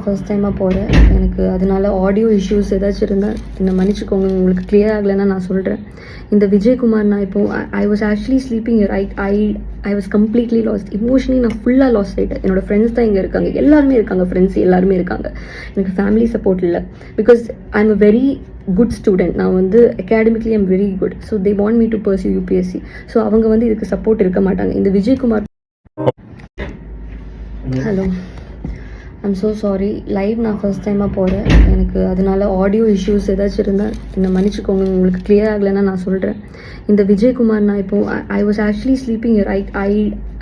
First டைமாக போகிறேன். எனக்கு அதனால ஆடியோ இஷ்யூஸ் ஏதாச்சும் இருந்தால் என்னை மன்னிச்சுக்கோங்க. உங்களுக்கு கிளியர் ஆகலைன்னா நான் சொல்கிறேன். இந்த விஜயகுமார் நான் இப்போது I was actually sleeping I was completely last. Emotionally நான் ஃபுல்லாக லாஸ்ட் ஆகிட்டேன். என்னோட ஃப்ரெண்ட்ஸ் தான் இங்கே இருக்காங்க, எல்லாருமே இருக்காங்க, ஃப்ரெண்ட்ஸ் எல்லாருமே இருக்காங்க. எனக்கு ஃபேமிலி சப்போர்ட் இல்லை. Because I am a very good student. நான் வந்து academically I'm very good. So they want me to pursue UPSC. So அவங்க வந்து இதுக்கு சப்போர்ட் இருக்க மாட்டாங்க. இந்த Vijayakumar, hello, I'm so sorry. Live நான் ஃபர்ஸ்ட் டைமாக போகிறேன். எனக்கு அதனால ஆடியோ இஷ்யூஸ் ஏதாச்சும் இருந்தால் என்னை மன்னிச்சுக்கோங்க. உங்களுக்கு கிளியர் ஆகலைன்னா நான் சொல்கிறேன். இந்த விஜயகுமார் நான் இப்போது I was actually sleeping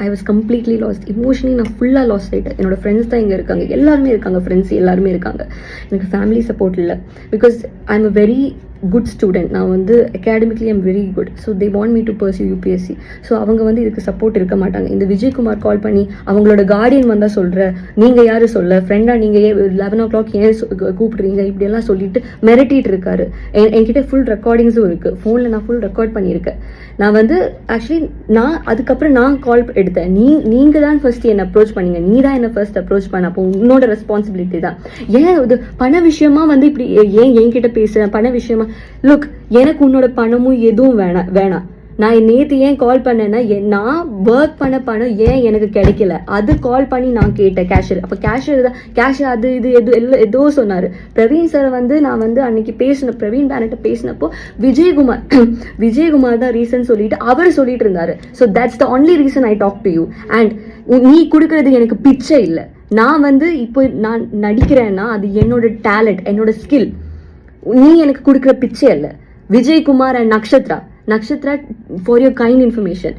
I was completely last. Emotionally நான் ஃபுல்லாக லாஸ்ட் ஆகிட்டேன். என்னோட ஃப்ரெண்ட்ஸ் தான் இங்கே இருக்காங்க, எல்லாருமே இருக்காங்க, ஃப்ரெண்ட்ஸ் எல்லாருமே இருக்காங்க. எனக்கு ஃபேமிலி சப்போர்ட் இல்லை. Because I am a very good student. நான் வந்து academically I'm very good. So they want me to pursue UPSC. So அவங்க வந்து இதுக்கு சப்போர்ட் இருக்க மாட்டாங்க. இந்த விஜயகுமார் கால் பண்ணி அவங்களோட கார்டியன் வந்தால் சொல்கிற, நீங்கள் யார் சொல்ல, ஃப்ரெண்டாக நீங்கள் 11 o'clock ஏன் கூப்பிடுறீங்க, இப்படியெல்லாம் சொல்லிட்டு மிரட்டிட்டு இருக்காரு. என்கிட்ட ஃபுல் ரெக்கார்டிங்ஸும் இருக்குது. ஃபோனில் நான் ஃபுல் ரெக்கார்ட் பண்ணியிருக்கேன். நான் வந்து ஆக்சுவலி அதுக்கப்புறம் நான் கால் எடுத்தேன். நீங்கள் தான் ஃபர்ஸ்ட் என்னை அப்ரோச் பண்ணீங்க, நீ தான் என்னை ஃபர்ஸ்ட் அப்ரோச் பண்ண. அப்போ உன்னோட ரெஸ்பான்சிபிலிட்டி தான். ஏன் இது பண விஷயமா வந்து இப்படி ஏன் என்கிட்ட பேசுகிறேன்? பண விஷயமா லுக், எனக்கு உன்னோட பணமும் எதுவும் வேணாம். நான் நேற்று ஏன் கால் பண்ணேன்னா, நான் ஒர்க் பண்ண பணம் ஏன் எனக்கு கிடைக்கல, அது கால் பண்ணி நான் கேட்டேன் கேஷியர். அப்போ கேஷியர் அது இது ஏதோ சொன்னார். பிரவீன் சார் வந்து நான் வந்து அன்னைக்கு பிரவீன் பேனட்ட பேசினப்போ விஜயகுமார் தான் ரீசன் சொல்லிட்டு அவர் சொல்லிட்டு இருந்தாரு. So that's the only reason I talk to you. And நீ கொடுக்கறது எனக்கு பிச்சை இல்லை. நான் வந்து இப்போ நான் நடிக்கிறேன்னா அது என்னோட டேலண்ட், என்னோட ஸ்கில். நீ எனக்கு கொடுக்குற பிச்சை இல்லை. Vijayakumar and Nakshatra, for your kind information,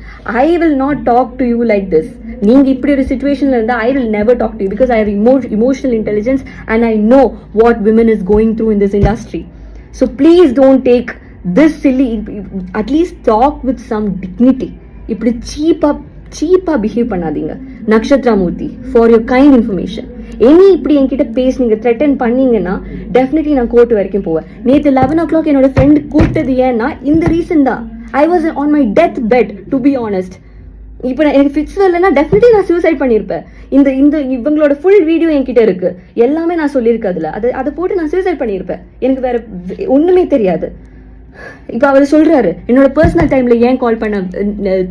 I will not talk to you like this. நீங்க இப்படி ஒரு சிச்சுவேஷன்ல இருந்தா I will never talk to you because I have emotional intelligence and I know what women is going through in this industry. So please don't take this silly, at least talk with some dignity. இப்படி சீப்பா behave பண்ணாதீங்க. நக்ஷத்ரா மூர்த்தி, for your kind information, இப்படி என்கிட்ட பேசுனீங்க, threaten பண்ணீங்கன்னா definitely நான் court வரைக்கும் போவேன். நேற்று 11 o'clock என்னோட ஃப்ரெண்ட் கூப்பிட்டது ஏன்னா இந்த ரீசன் தான். I was on my death bed to be honest. இப்போ எனக்கு ஃபிக்ஸ் வரலன்னா டெஃபினெட்லி நான் சூசைட் பண்ணியிருப்பேன். இந்த இவங்களோட ஃபுல் வீடியோ என்கிட்ட இருக்கு, எல்லாமே நான் சொல்லியிருக்கேன். அதை போட்டு நான் சூசைட் பண்ணியிருப்பேன். எனக்கு வேற ஒண்ணுமே தெரியாது. இப்போ அவர் சொல்றாரு, என்னோட பர்சனல் டைம்ல ஏன் கால் பண்ண,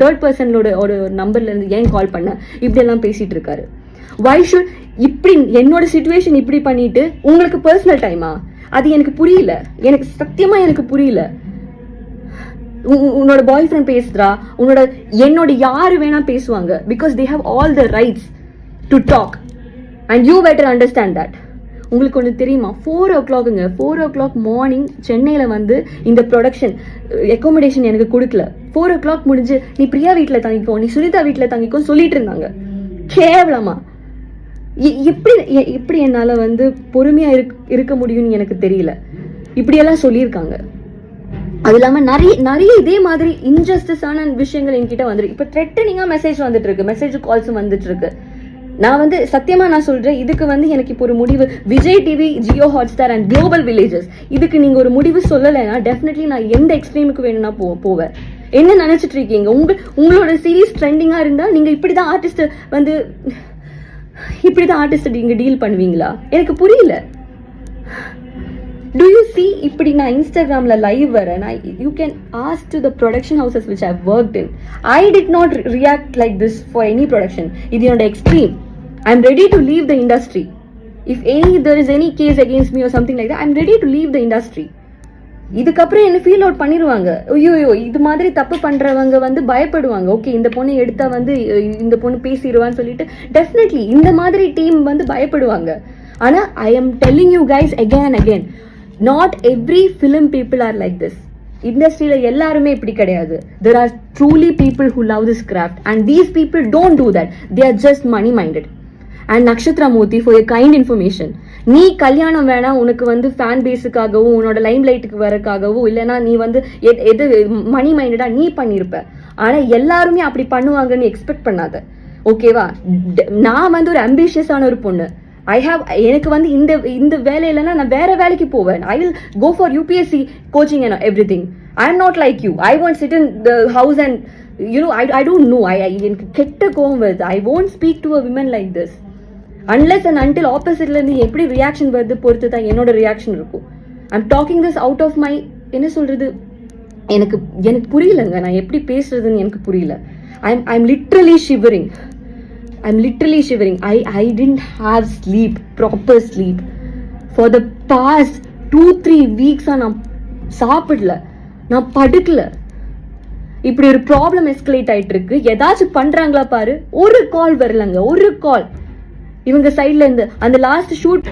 தேர்ட் பர்சனோட ஒரு நம்பர்ல இருந்து ஏன் கால் பண்ண, இப்படி எல்லாம் பேசிட்டு இருக்காரு. வை ஷுட் இப்படி என்னோட சிச்சுவேஷன் இப்படி பண்ணிட்டு உங்களுக்கு பர்சனல் டைமா? அது எனக்கு புரியல. எனக்கு சத்தியமா எனக்கு புரியல. உன்னோட பாய் ஃப்ரெண்ட் பேசுறா, என்னோட யாரு வேணா பேசுவாங்க. Because they have all the rights to talk and you better understand that. உங்களுக்கு ஒன்று தெரியுமா, 4 o'clock மார்னிங் சென்னையில் வந்து இந்த ப்ரொடக்ஷன் அக்காமடேஷன் எனக்கு கொடுக்கல. 4 o'clock முடிஞ்சு நீ பிரியா வீட்டில் தங்கிக்கோ, நீ சுனிதா வீட்டில் தங்கிக்கோ சொல்லிட்டு இருந்தாங்க. கேவலமா எப்படி என்னால் வந்து பொறுமையாக இருக்க முடியும்னு எனக்கு தெரியல. இப்படியெல்லாம் சொல்லியிருக்காங்க. அது இல்லாமல் நிறைய இதே மாதிரி இன்ஜஸ்டிஸான விஷயங்கள் என்கிட்ட வந்துருக்கு. இப்போ த்ரெட்டனிங்காக மெசேஜ் வந்துட்டு இருக்கு, மெசேஜ் கால்ஸும் வந்துட்டு இருக்கு. நான் வந்து சத்தியமா நான் சொல்றேன், இதுக்கு வந்து எனக்கு இப்போ ஒரு முடிவு, Vijay TV, Jio Hotstar and global villages, இதுக்கு நீங்க ஒரு முடிவு சொல்லலைன்னா டெஃபினெட்லி நான் எந்த எக்ஸ்ட்ரீமுக்கு வேணும்னா போவேன். என்ன நினைச்சிட்டு இருக்கீங்க? உங்களோட சீரீஸ் ட்ரெண்டிங்கா இருந்தா நீங்க இப்படிதான் ஆர்டிஸ்ட் நீங்க டீல் பண்ணுவீங்களா? எனக்கு புரியல. Do you see, இப்படி நான் இன்ஸ்டாகிராம்ல லைவ் வரேன். You can ask to the production houses which I've worked in. I did not react like this for any production. இது என்னோட extreme. I'm ready to leave the industry. If there is any case against me or something like that, I'm ready to leave the industry. இதுக்கப்புறம் என்ன feel out பண்ணிடுவாங்க. ஐயோ, இது மாதிரி தப்பு பண்றவங்க வந்து பயப்படுவாங்க. ஓகே, இந்த பொண்ணு எடுத்தா வந்து இந்த பொண்ணு பேசிடுவான்னு சொல்லிட்டு டெஃபினெட்லி இந்த மாதிரி டீம் வந்து பயப்படுவாங்க. ஆனா I am telling you guys again, not every film people are like this. இண்டஸ்ட்ரியில எல்லாருமே இப்படி கிடையாது. There are truly people who love this craft and these people don't do that. They are just money minded. And Nakshatra Murthy, for your kind information, நீ கல்யாணம் வேணா, உனக்கு வந்து fan பேஸுக்காகவும் உன்னோட லைம் லைட்டுக்கு வரக்காகவும் இல்லைன்னா நீ வந்து எது மணி மைண்டடா நீ பண்ணியிருப்ப. ஆனா எல்லாருமே அப்படி பண்ணுவாங்கன்னு எக்ஸ்பெக்ட் பண்ணாத. ஓகேவா? நான் வந்து ஒரு அம்பிஷியஸான ஒரு பொண்ணு. எனக்கு வந்து இந்த வேலையிலனா நான் வேற வேலைக்கு போவேன். I will go for UPSC coaching and everything. I am not like you. I won't sit in the house and I don't know. எனக்கு கெட்ட கோவம் வருது. I won't speak to a woman like this. Unless and until ஆப்போசிட்ல இருந்து எப்படி reaction வருது பொறுத்து தான் என்னோட ரியாக்ஷன் இருக்கும். I'm talking this out of my, என்ன சொல்றது, எனக்கு எனக்கு புரியலங்க, நான் எப்படி பேசுறதுன்னு எனக்கு புரியல. I'm literally shivering. I didn't have sleep, proper sleep. For the past 2-3 weeks நான் சாப்பிடல, நான் படுக்கல. இப்படி ஒரு ப்ராப்ளம் எஸ்கலேட் ஆயிட்டு இருக்கு. ஏதாச்சும் பண்றாங்களா பாரு, ஒரு கால் வரலங்க, ஒரு கால் இவங்க சைட்ல இருந்து. அந்த லாஸ்ட் ஷூட்